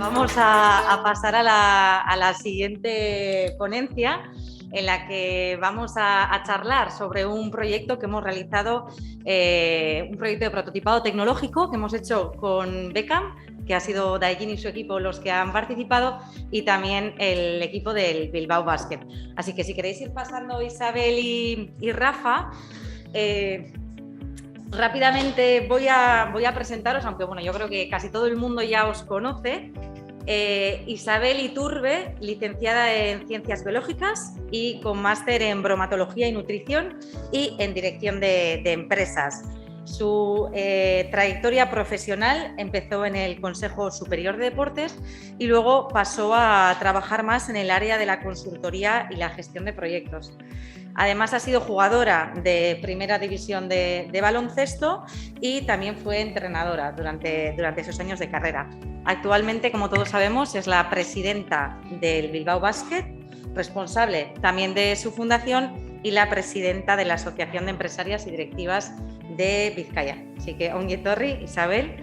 Vamos a pasar a la siguiente ponencia, en la que vamos a charlar sobre un proyecto que hemos realizado, un proyecto de prototipado tecnológico que hemos hecho con Beckham, que ha sido Daegin y su equipo los que han participado, y también el equipo del Bilbao Basket. Así que si queréis ir pasando Isabel y Rafa, rápidamente voy a presentaros, aunque bueno, yo creo que casi todo el mundo ya os conoce. Isabel Iturbe, licenciada en Ciencias Biológicas y con máster en Bromatología y Nutrición y en Dirección de Empresas. Su trayectoria profesional empezó en el Consejo Superior de Deportes y luego pasó a trabajar más en el área de la consultoría y la gestión de proyectos. Además, ha sido jugadora de Primera División de baloncesto y también fue entrenadora durante esos años de carrera. Actualmente, como todos sabemos, es la presidenta del Bilbao Basket, responsable también de su fundación y la presidenta de la Asociación de Empresarias y Directivas de Vizcaya. Así que, ongi etorri, Isabel.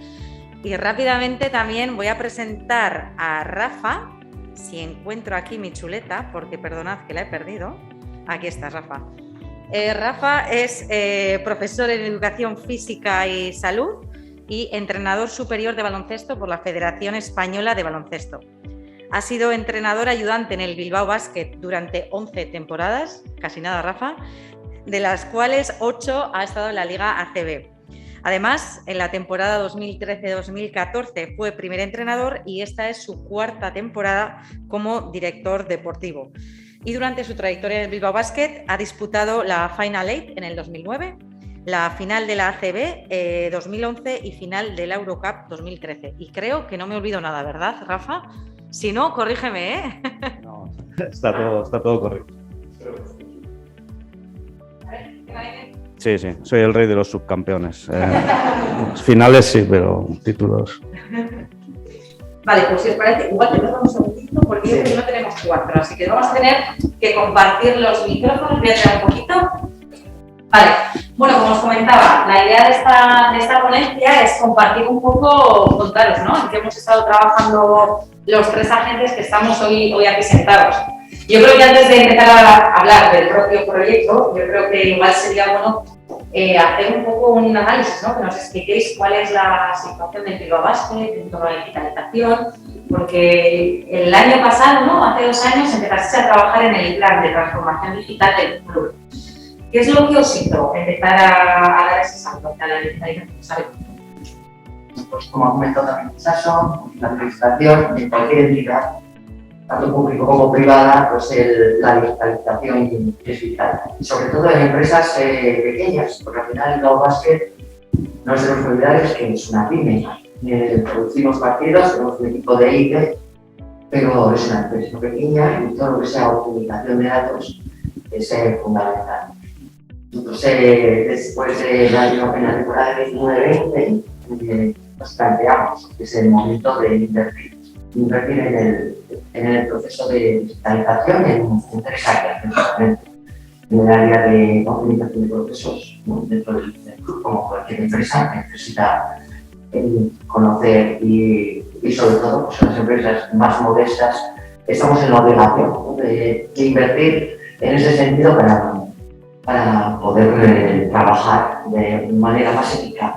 Y rápidamente también voy a presentar a Rafa, si encuentro aquí mi chuleta, porque perdonad que la he perdido. Aquí está Rafa. Rafa es profesor en Educación Física y Salud y entrenador superior de baloncesto por la Federación Española de Baloncesto. Ha sido entrenador ayudante en el Bilbao Basket durante 11 temporadas, casi nada Rafa, de las cuales 8 ha estado en la Liga ACB. Además, en la temporada 2013-2014 fue primer entrenador y esta es su cuarta temporada como director deportivo. Y durante su trayectoria en el Bilbao Basket ha disputado la Final Eight en el 2009, la final de la ACB 2011 y final de la Eurocup 2013. Y creo que no me olvido nada, ¿verdad, Rafa? Si no, corrígeme, ¿eh? No, está todo correcto. Sí, soy el rey de los subcampeones. Finales sí, pero títulos... Vale, pues si os parece, igual te damos un segundito porque yo creo que no tenemos 4, así que vamos a tener que compartir los micrófonos. Voy a tirar un poquito. Vale, bueno, como os comentaba, la idea de esta ponencia es compartir un poco, contaros, ¿no?, en qué hemos estado trabajando los 3 agentes que estamos hoy aquí sentados. Yo creo que antes de empezar a hablar del propio proyecto, yo creo que igual sería bueno hacer un poco un análisis, ¿no?, que nos expliquéis cuál es la situación del Bilbao Basket en torno a la digitalización, porque el año pasado, ¿no?, hace 2 años, empezasteis a trabajar en el plan de transformación digital del club. ¿Qué es lo que os hizo empezar a dar ese salto hacia la digitalización? ¿Sabes? Pues como ha comentado también Sasso, la administración de cualquier entidad, tanto público como privada, pues la digitalización es vital. Y sobre todo en empresas pequeñas, porque al final el Bilbao Basket no es de los prioridades, que es una pyme. Producimos partidos, tenemos un equipo de IT, pero es una empresa pequeña y todo lo que sea optimización de datos es fundamental. Entonces, después del año, en la temporada de 19-20, nos planteamos que es el momento de invertir en el proceso de digitalización en 3 áreas, principalmente. En el área de optimización de procesos, ¿no?, dentro del club, como cualquier empresa, necesita conocer y sobre todo, pues, en las empresas más modestas estamos en la obligación, ¿no?, de invertir en ese sentido para poder trabajar de manera más eficaz.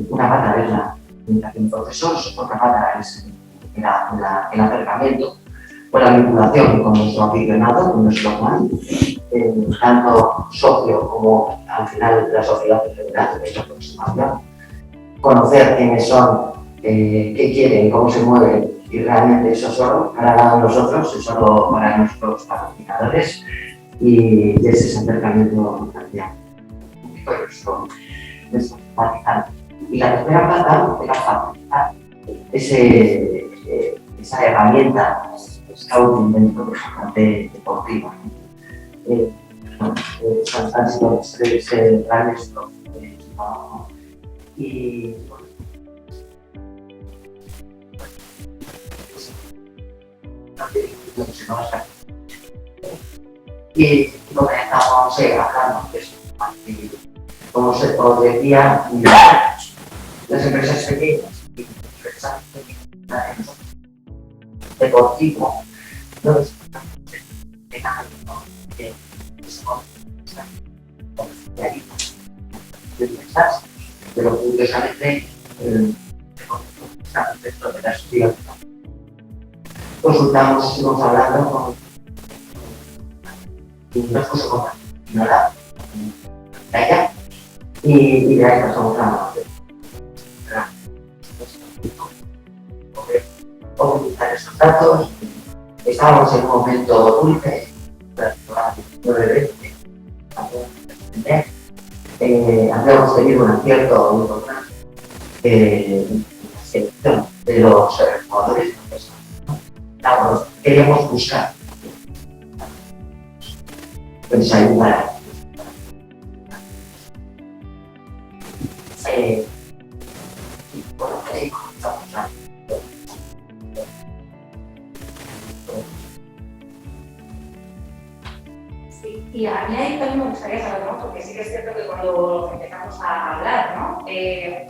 Una pata es la optimización de procesos, otra pata es el acercamiento o la vinculación con nuestro aficionado, con nuestro fan, tanto socio como al final la sociedad en general, de esta aproximación. Conocer quiénes son, qué quieren, cómo se mueven, y realmente eso solo para nosotros, es solo para nuestros patrocinadores, y ese acercamiento también. Y la tercera pata era facilitar esa herramienta scouting dentro de la parte deportiva. Han sido los 3 grandes trabajo. Y y lo que estábamos hablando es, como os decía, las empresas pequeñas y empresas pequeñas deportivo, no es pero curiosamente dentro de la estudiante. Consultamos, estuvimos hablando con nos puso con Nora, ella, y de ahí pasamos a utilizar esos datos. Estábamos en un momento dulce, habíamos tenido un acierto muy importante en la selección de los jugadores profesionales. Claro, queríamos buscar pues ayudar. Bueno, ahí comenzamos a y a mí ahí también me gustaría saber, ¿no? Porque sí que es cierto que cuando empezamos a hablar, ¿no?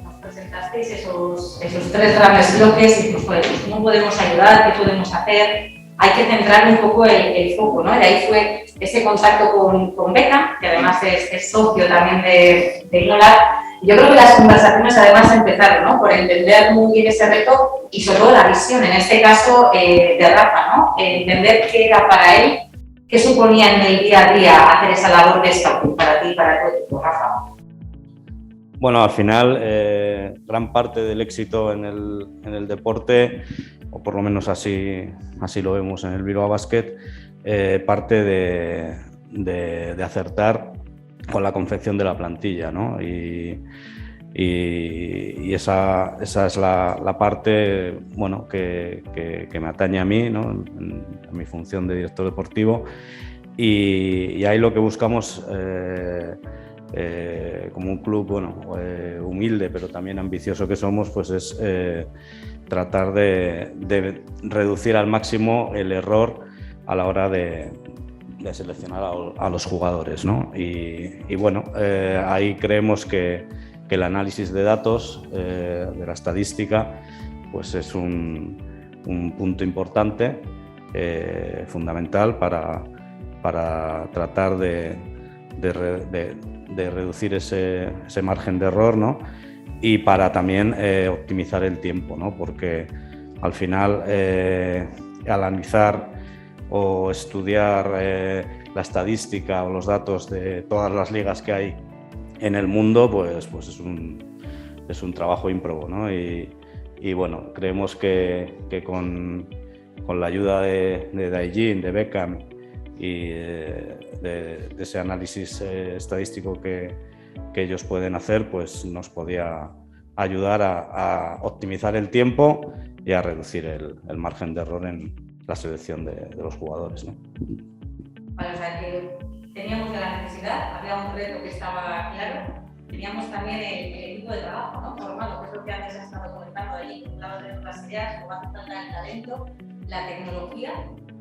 Nos presentasteis esos tres grandes bloques y pues, cómo podemos ayudar, qué podemos hacer. Hay que centrar un poco el foco, ¿no? Y ahí fue ese contacto con Beckham, que además es socio también de Ignolar. Yo creo que las conversaciones además empezaron, ¿no? Por entender muy bien ese reto y sobre todo la visión, en este caso de Rafa, ¿no? Entender qué era para él. ¿Qué suponía en el día a día hacer esa labor de scouting para ti y para tu equipo, Rafa? Bueno, al final, gran parte del éxito en el deporte, o por lo menos así lo vemos en el Bilbao Basket, parte de acertar con la confección de la plantilla, ¿no? Y esa es la parte, bueno, que me atañe a mí, ¿no? En mi función de director deportivo, y ahí lo que buscamos como un club, bueno, humilde pero también ambicioso que somos, pues es tratar de reducir al máximo el error a la hora de seleccionar a los jugadores, ¿no? Y bueno, ahí creemos que el análisis de datos, de la estadística, pues es un punto importante, fundamental para tratar de reducir ese margen de error, ¿no? Y para también optimizar el tiempo, ¿no? Porque al final analizar o estudiar la estadística o los datos de todas las ligas que hay en el mundo, pues es un trabajo ímprobo, ¿no? Y bueno, creemos que con la ayuda de Daijin, de Beckham y de ese análisis estadístico que ellos pueden hacer, pues nos podía ayudar a optimizar el tiempo y a reducir el margen de error en la selección de los jugadores, ¿no? Vale, o sea que teníamos la necesidad, había un reto que estaba claro, teníamos también el equipo de trabajo, ¿no? Formado, que es lo que antes has estado comentando allí, por un lado tenemos las ideas, luego hace falta el talento, la tecnología,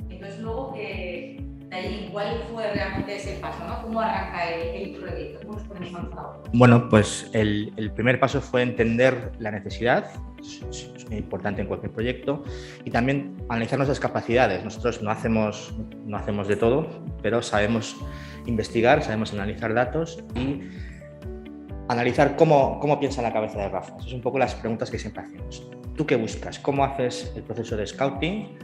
entonces luego que de ahí, ¿cuál fue realmente ese paso, ¿no? ¿Cómo arranca el proyecto? ¿Cómo nos ponemos a favor? Bueno, pues el primer paso fue entender la necesidad, es muy importante en cualquier proyecto, y también analizar nuestras capacidades. Nosotros no hacemos de todo, pero sabemos investigar, sabemos analizar datos y analizar cómo piensa la cabeza de Rafa. Esas son un poco las preguntas que siempre hacemos. ¿Tú qué buscas? ¿Cómo haces el proceso de scouting?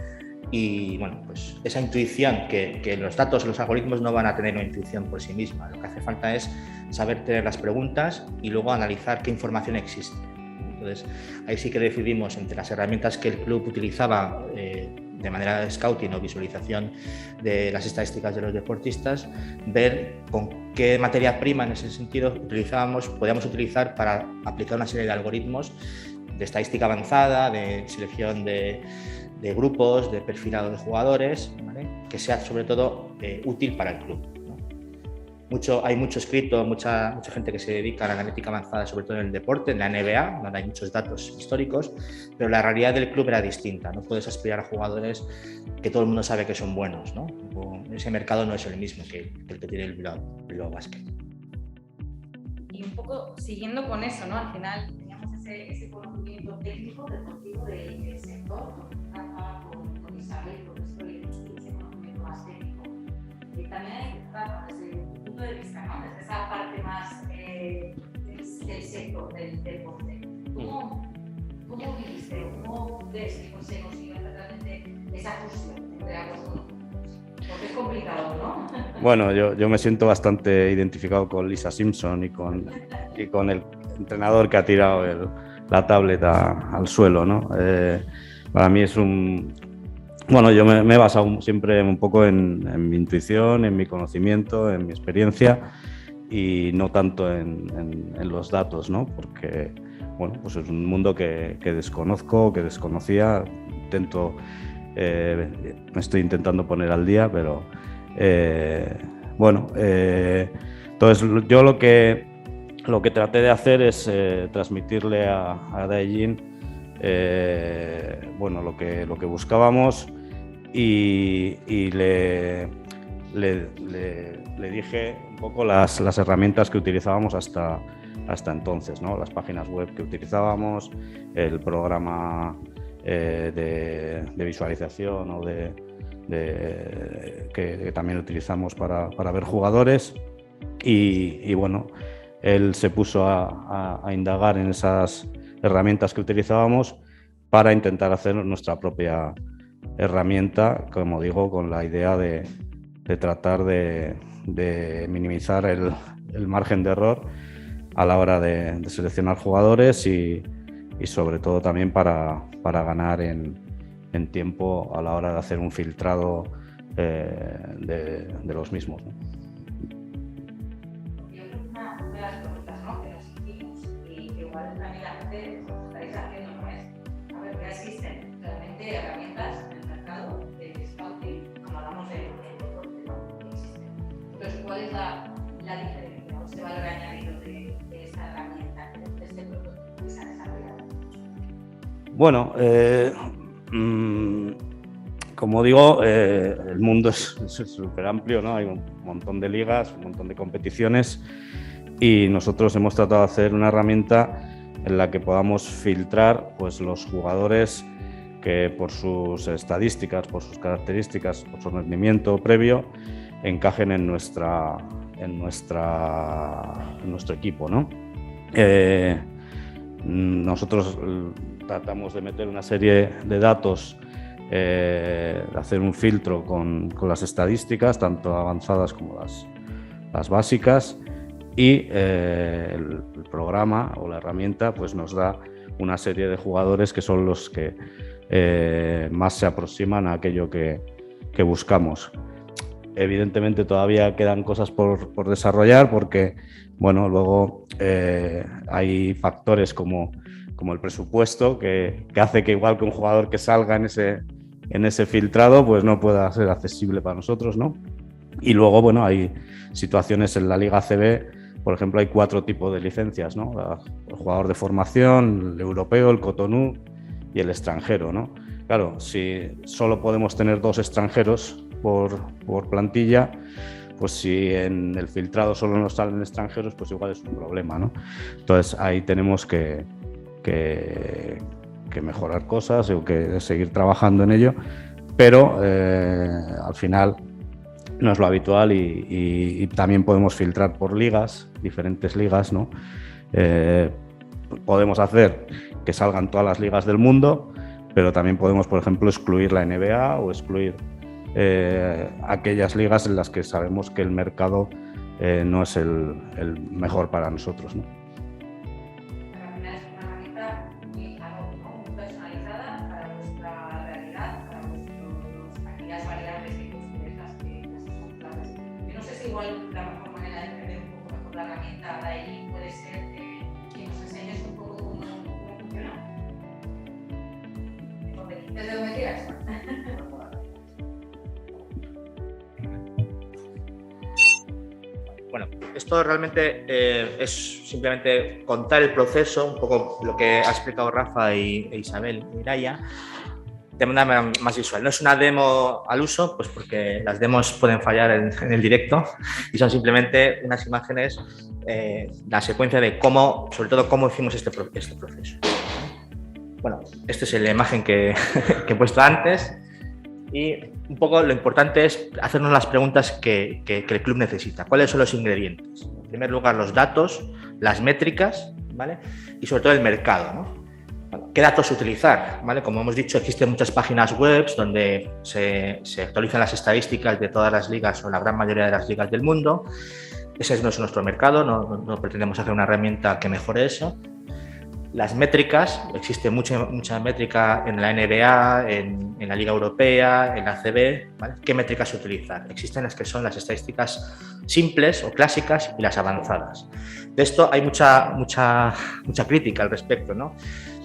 Y bueno, pues esa intuición que los datos, los algoritmos no van a tener una intuición por sí misma. Lo que hace falta es saber tener las preguntas y luego analizar qué información existe. Entonces, ahí sí que decidimos entre las herramientas que el club utilizaba de manera de scouting o visualización de las estadísticas de los deportistas, ver con qué materia prima en ese sentido podíamos utilizar para aplicar una serie de algoritmos de estadística avanzada, de selección de grupos, de perfilado de jugadores, ¿vale? Que sea sobre todo útil para el club, ¿no? Hay mucho escrito, mucha gente que se dedica a la analítica avanzada, sobre todo en el deporte, en la NBA, donde hay muchos datos históricos, pero la realidad del club era distinta. No puedes aspirar a jugadores que todo el mundo sabe que son buenos, ¿no? Ese mercado no es el mismo que el que tiene el Bilbao Basket. Y un poco siguiendo con eso, ¿no? Al final teníamos ese conocimiento técnico deportivo del sector, con del porcel. ¿Cómo viviste? ¿Cómo ves que se consigue realmente esa fusión entre ambos conocimientos? Porque es complicado, ¿no? Bueno, yo me siento bastante identificado con Lisa Simpson y con el entrenador que ha tirado la tablet al suelo, ¿no? Para mí es Bueno, yo me he basado siempre un poco en mi intuición, en mi conocimiento, en mi experiencia y no tanto en los datos, ¿no? Porque, bueno, pues es un mundo que desconozco, que desconocía. Me estoy intentando poner al día, pero entonces yo lo que traté de hacer es transmitirle a Dae-Jin lo que buscábamos y le dije un poco las herramientas que utilizábamos hasta entonces, ¿no? Las páginas web que utilizábamos, el programa de visualización o que también utilizamos para ver jugadores y bueno, él se puso a indagar en esas herramientas que utilizábamos para intentar hacer nuestra propia herramienta, como digo, con la idea de tratar de minimizar el margen de error a la hora de seleccionar jugadores y sobre todo también para ganar en tiempo a la hora de hacer un filtrado de los mismos, ¿no? Yo creo que una de las preguntas, ¿no?, que nos hicimos y que igual también la gente os estáis haciendo, ¿no?, es, a ver, ya existen realmente herramientas en el mercado de scouting, cuando hablamos de deporte, ¿no?, que existen. Entonces, ¿cuál es la diferencia o este valor añadido de esta herramienta, de este producto que se ha desarrollado? Bueno, como digo, el mundo es súper amplio, ¿no? Hay un montón de ligas, un montón de competiciones y nosotros hemos tratado de hacer una herramienta en la que podamos filtrar, pues, los jugadores que por sus estadísticas, por sus características, por su rendimiento previo, encajen en nuestro equipo, ¿no? Nosotros tratamos de meter una serie de datos, hacer un filtro con las estadísticas, tanto avanzadas como las básicas, y el programa o la herramienta pues nos da una serie de jugadores que son los que más se aproximan a aquello que buscamos. Evidentemente todavía quedan cosas por desarrollar porque, bueno, luego hay factores como el presupuesto que hace que igual que un jugador que salga en ese filtrado pues no pueda ser accesible para nosotros, ¿no? Y luego, bueno, hay situaciones en la Liga ACB, por ejemplo, hay 4 tipos de licencias, ¿no? El jugador de formación, el europeo, el Cotonou y el extranjero, ¿no? Claro, si solo podemos tener 2 extranjeros por plantilla, pues si en el filtrado solo nos salen extranjeros, pues igual es un problema, ¿no? Entonces ahí tenemos que mejorar cosas o que seguir trabajando en ello, pero al final no es lo habitual y también podemos filtrar por ligas, diferentes ligas, ¿no? Podemos hacer que salgan todas las ligas del mundo, pero también podemos, por ejemplo, excluir la NBA o excluir aquellas ligas en las que sabemos que el mercado no es el mejor para nosotros, ¿no? Bueno, esto realmente es simplemente contar el proceso, un poco lo que ha explicado Rafa y Isabel y Mireia, de manera más visual. No es una demo al uso, pues porque las demos pueden fallar en el directo y son simplemente unas imágenes, la secuencia de cómo, sobre todo cómo hicimos este proceso. Bueno, esta es la imagen que he puesto antes. Y un poco lo importante es hacernos las preguntas que el club necesita. ¿Cuáles son los ingredientes? En primer lugar, los datos, las métricas ¿vale? Y sobre todo el mercado, ¿no? ¿Qué datos utilizar? ¿Vale? Como hemos dicho, existen muchas páginas web donde se actualizan las estadísticas de todas las ligas o la gran mayoría de las ligas del mundo. Ese no es nuestro mercado, no pretendemos hacer una herramienta que mejore eso. Las métricas, existe mucha métrica en la NBA, en la Liga Europea, en la ACB, ¿vale? ¿Qué métricas utilizar? Existen las que son las estadísticas simples o clásicas y las avanzadas. De esto hay mucha crítica al respecto, ¿no?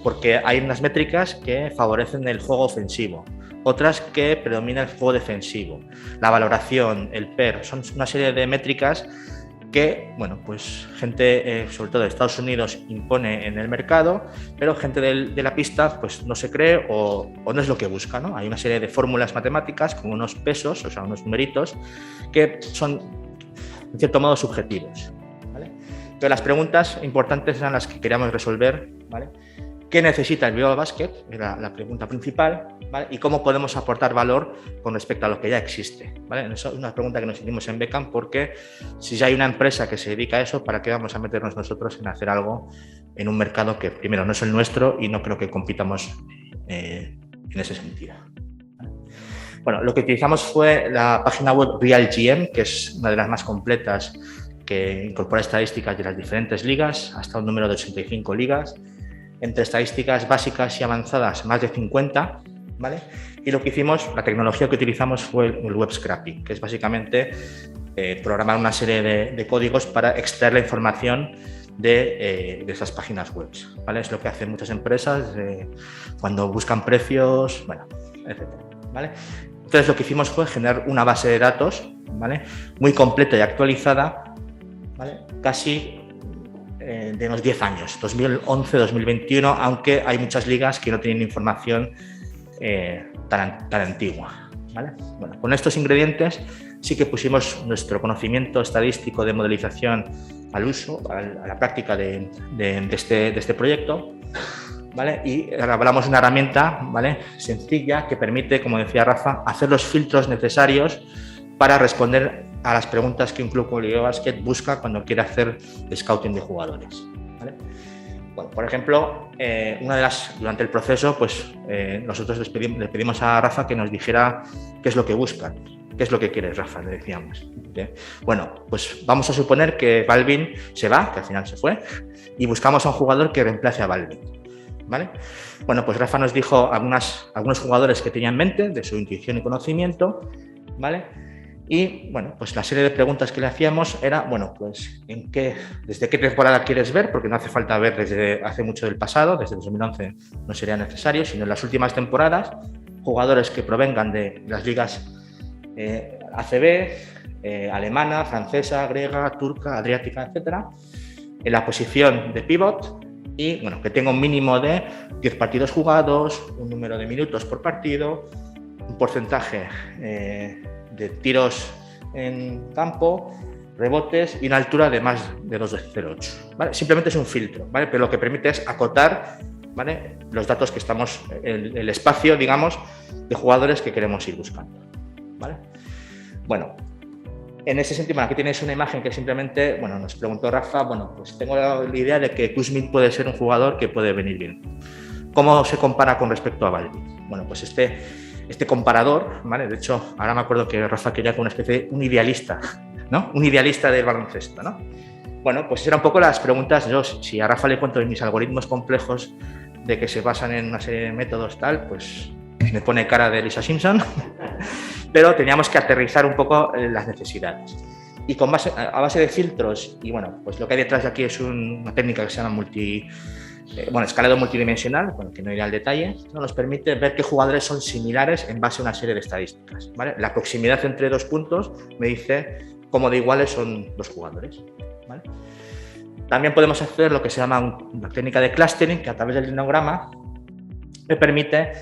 Porque hay unas métricas que favorecen el juego ofensivo, otras que predomina el juego defensivo. La valoración, el PER, son una serie de métricas que, bueno, pues gente, sobre todo de Estados Unidos, impone en el mercado, pero gente de la pista pues no se cree o no es lo que busca, ¿no? Hay una serie de fórmulas matemáticas con unos pesos, o sea, unos numeritos, que son, en cierto modo, subjetivos, ¿vale? Entonces, las preguntas importantes eran las que queríamos resolver, ¿vale? ¿Qué necesita el BioBasket? Era la pregunta principal, ¿vale? Y cómo podemos aportar valor con respecto a lo que ya existe, ¿vale? Eso es una pregunta que nos hicimos en Beckham, porque si ya hay una empresa que se dedica a eso, ¿para qué vamos a meternos nosotros en hacer algo en un mercado que primero no es el nuestro y no creo que compitamos en ese sentido? Bueno, lo que utilizamos fue la página web RealGM, que es una de las más completas, que incorpora estadísticas de las diferentes ligas, hasta un número de 85 ligas. Entre estadísticas básicas y avanzadas, más de 50, ¿vale? Y lo que hicimos, la tecnología que utilizamos fue el web scraping, que es básicamente programar una serie de códigos para extraer la información de esas páginas web, ¿vale? Es lo que hacen muchas empresas cuando buscan precios, bueno, etcétera, ¿vale? Entonces, lo que hicimos fue generar una base de datos, ¿vale? Muy completa y actualizada, ¿vale? Casi de unos 10 años, 2011-2021, aunque hay muchas ligas que no tienen información tan antigua, ¿vale? Bueno, con estos ingredientes sí que pusimos nuestro conocimiento estadístico de modelización al uso, a la práctica de este proyecto, ¿vale? Y elaboramos una herramienta, ¿vale?, sencilla, que permite, como decía Rafa, hacer los filtros necesarios para responder a las preguntas que un club como el BioBasket busca cuando quiere hacer scouting de jugadores, ¿vale? Bueno, por ejemplo, durante el proceso, pues nosotros le pedimos a Rafa que nos dijera qué es lo que buscan, qué es lo que quieres, Rafa, le decíamos. ¿Sí? Bueno, pues vamos a suponer que Balvin se va, que al final se fue, y buscamos a un jugador que reemplace a Balvin, ¿vale? Bueno, pues Rafa nos dijo algunos jugadores que tenía en mente, de su intuición y conocimiento, ¿vale? Y, bueno, pues la serie de preguntas que le hacíamos era, bueno, pues ¿desde qué temporada quieres ver? Porque no hace falta ver desde hace mucho del pasado, desde 2011 no sería necesario, sino en las últimas temporadas, jugadores que provengan de las ligas ACB, alemana, francesa, griega, turca, adriática, etcétera, en la posición de pivot y, bueno, que tenga un mínimo de 10 partidos jugados, un número de minutos por partido, un porcentaje de tiros en campo, rebotes y una altura de más de 2,08, ¿vale? Simplemente es un filtro, ¿vale? Pero lo que permite es acotar, ¿vale?, los datos que estamos, el espacio, digamos, de jugadores que queremos ir buscando, ¿vale? Bueno, en ese sentido, bueno, aquí tenéis una imagen que simplemente, bueno, nos preguntó Rafa, bueno, pues tengo la idea de que Kuzmin puede ser un jugador que puede venir bien. ¿Cómo se compara con respecto a Balvin? Bueno, pues este comparador, ¿vale? De hecho, ahora me acuerdo que Rafa quería como una especie de un idealista, ¿no? Un idealista del baloncesto, ¿no? Bueno, pues eran un poco las preguntas. Yo, si a Rafa le cuento mis algoritmos complejos de que se basan en una serie de métodos tal, pues me pone cara de Lisa Simpson, pero teníamos que aterrizar un poco las necesidades. Y a base de filtros, y bueno, pues lo que hay detrás de aquí es una técnica que se llama escalado multidimensional, bueno, que no iré al detalle, nos permite ver qué jugadores son similares en base a una serie de estadísticas, ¿vale? La proximidad entre dos puntos me dice cómo de iguales son los jugadores, ¿vale? También podemos hacer lo que se llama una técnica de clustering, que a través del linograma me permite,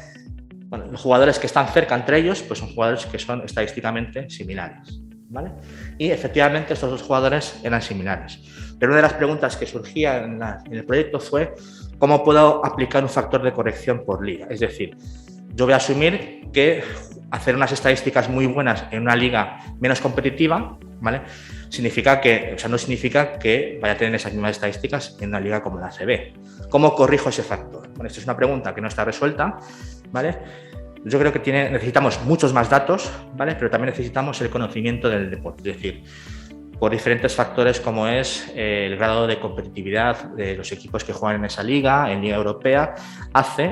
bueno, los jugadores que están cerca entre ellos, pues son jugadores que son estadísticamente similares, ¿vale? Y efectivamente estos dos jugadores eran similares. Pero una de las preguntas que surgía en el proyecto fue ¿cómo puedo aplicar un factor de corrección por liga? Es decir, yo voy a asumir que hacer unas estadísticas muy buenas en una liga menos competitiva, ¿vale?, significa que, o sea, no significa que vaya a tener esas mismas estadísticas en una liga como la ACB. ¿Cómo corrijo ese factor? Bueno, esta es una pregunta que no está resuelta, ¿vale? Yo creo que necesitamos muchos más datos, ¿vale? Pero también necesitamos el conocimiento del deporte, es decir, por diferentes factores como es el grado de competitividad de los equipos que juegan en esa liga, en Liga Europea,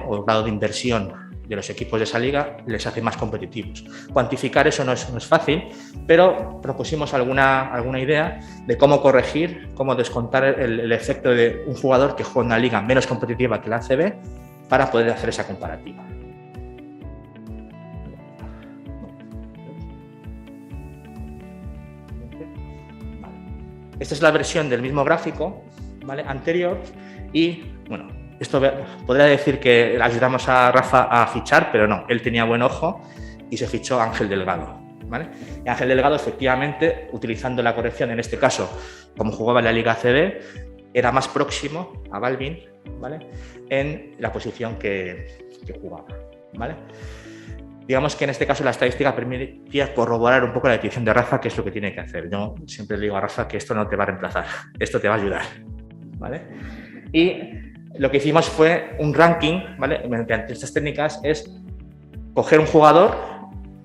o el grado de inversión de los equipos de esa liga les hace más competitivos. Cuantificar eso no es fácil, pero propusimos alguna idea de cómo corregir, cómo descontar el efecto de un jugador que juega en una liga menos competitiva que la ACB para poder hacer esa comparativa. Esta es la versión del mismo gráfico, ¿vale?, anterior, y bueno, esto podría decir que ayudamos a Rafa a fichar, pero no, él tenía buen ojo y se fichó a Ángel Delgado, ¿vale? Y Ángel Delgado, efectivamente, utilizando la corrección, en este caso, como jugaba en la Liga ACB, era más próximo a Balvin, ¿vale?, en la posición que jugaba, ¿vale? Digamos que en este caso la estadística permitía corroborar un poco la decisión de Rafa, que es lo que tiene que hacer. Yo siempre le digo a Rafa que esto no te va a reemplazar, esto te va a ayudar, ¿vale? Y lo que hicimos fue un ranking, ¿vale?, mediante estas técnicas, es coger un jugador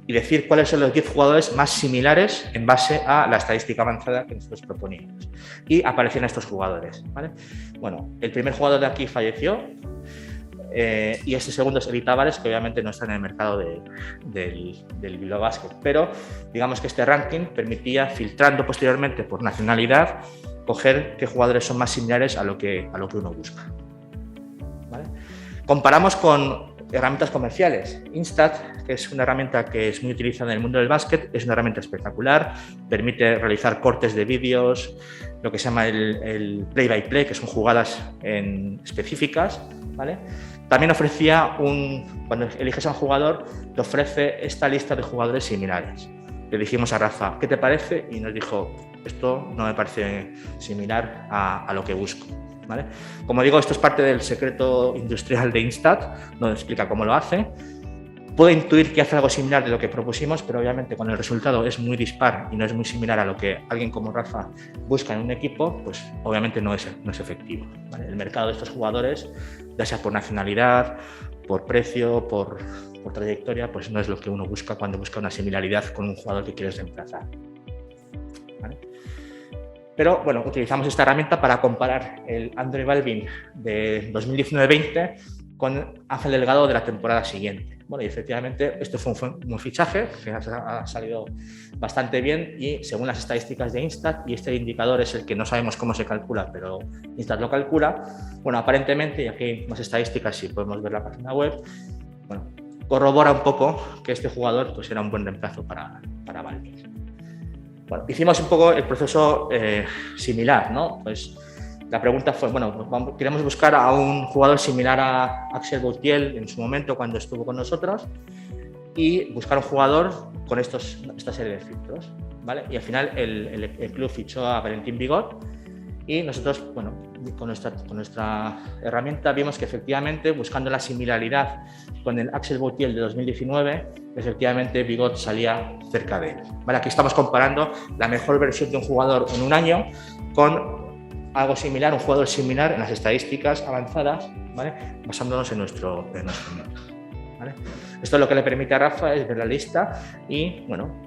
y decir cuáles son los 10 jugadores más similares en base a la estadística avanzada que nosotros proponíamos. Y aparecían estos jugadores, ¿vale? Bueno, el primer jugador de aquí falleció, y este segundo es Eli Tavares, que obviamente no está en el mercado del Bilbao Basket, pero digamos que este ranking permitía, filtrando posteriormente por nacionalidad, coger qué jugadores son más similares a lo que uno busca, ¿vale? Comparamos con herramientas comerciales. Instat, que es una herramienta que es muy utilizada en el mundo del básquet, es una herramienta espectacular, permite realizar cortes de vídeos, lo que se llama el play-by-play, que son jugadas específicas, ¿vale? También ofrecía cuando eliges a un jugador, te ofrece esta lista de jugadores similares. Le dijimos a Rafa, ¿qué te parece? Y nos dijo, esto no me parece similar a lo que busco, ¿vale? Como digo, esto es parte del secreto industrial de Instat, donde explica cómo lo hace. Puedo intuir que hace algo similar de lo que propusimos, pero obviamente cuando el resultado es muy dispar y no es muy similar a lo que alguien como Rafa busca en un equipo, pues obviamente no es efectivo, ¿vale? El mercado de estos jugadores, ya sea por nacionalidad, por precio, por trayectoria, pues no es lo que uno busca cuando busca una similaridad con un jugador que quieres reemplazar, ¿vale? Pero bueno, utilizamos esta herramienta para comparar el Andre Balvin de 2019-20 con Ángel Delgado de la temporada siguiente. Bueno, y efectivamente esto fue un fichaje que ha salido bastante bien, y según las estadísticas de Instat, y este indicador es el que no sabemos cómo se calcula, pero Instat lo calcula, bueno, aparentemente, y aquí hay más estadísticas, si podemos ver la página web, bueno, corrobora un poco que este jugador pues era un buen reemplazo para Balvin. Bueno, hicimos un poco el proceso similar, ¿no? Pues la pregunta fue, bueno, queremos buscar a un jugador similar a Axel Boutiel en su momento cuando estuvo con nosotros, y buscar un jugador con esta serie de filtros, ¿vale? Y al final el club fichó a Valentín Bigot, y nosotros, bueno, con nuestra herramienta vimos que efectivamente, buscando la similaridad con el Axel Boutiel de 2019, efectivamente Bigot salía cerca de él, ¿vale? Aquí estamos comparando la mejor versión de un jugador en un año con algo similar, un jugador similar en las estadísticas avanzadas, ¿vale?, basándonos en nuestro método, ¿vale? Esto lo que le permite a Rafa es ver la lista y, bueno,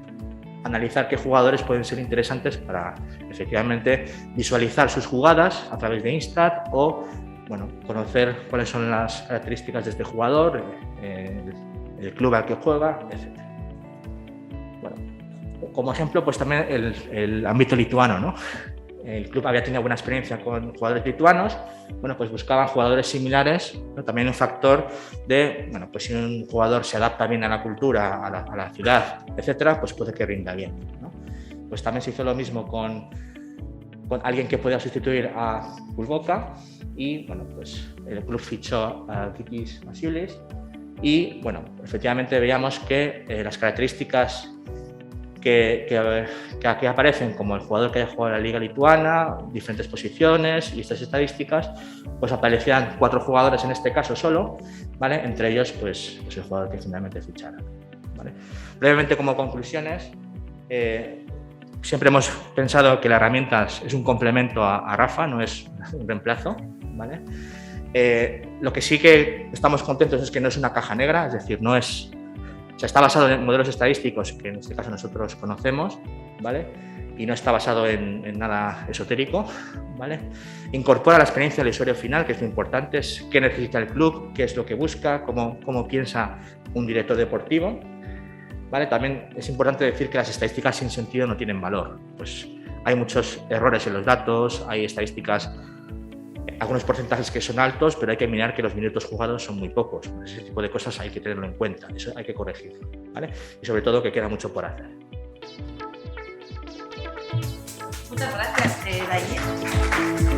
analizar qué jugadores pueden ser interesantes para efectivamente visualizar sus jugadas a través de Instat, o, bueno, conocer cuáles son las características de este jugador, el club al que juega, etc. Bueno, como ejemplo, pues también el ámbito lituano, ¿no? El club había tenido buena experiencia con jugadores lituanos, bueno, pues buscaban jugadores similares, ¿no? También un factor de, bueno, pues si un jugador se adapta bien a la cultura, a la ciudad, etcétera, pues puede que rinda bien, ¿no? Pues también se hizo lo mismo con alguien que podía sustituir a Bulboka, y, bueno, pues el club fichó a Kikis Masiulis, y, bueno, efectivamente veíamos que las características que aquí aparecen, como el jugador que haya jugado en la liga lituana, diferentes posiciones, listas estadísticas, pues aparecían 4 jugadores en este caso solo, ¿vale? Entre ellos, pues el jugador que finalmente ficharon, ¿vale? Brevemente, como conclusiones, Siempre hemos pensado que la herramienta es un complemento a Rafa, no es un reemplazo, ¿vale? Lo que sí que estamos contentos es que no es una caja negra, es decir, no es, o sea, está basado en modelos estadísticos que en este caso nosotros conocemos, ¿vale? Y no está basado en nada esotérico, ¿vale? Incorpora la experiencia del usuario final, que es lo importante, es qué necesita el club, qué es lo que busca, cómo piensa un director deportivo, ¿vale? También es importante decir que las estadísticas sin sentido no tienen valor. Pues hay muchos errores en los datos, hay estadísticas, algunos porcentajes que son altos, pero hay que mirar que los minutos jugados son muy pocos. Ese tipo de cosas hay que tenerlo en cuenta, eso hay que corregirlo, ¿vale? Y sobre todo que queda mucho por hacer. Muchas gracias, David.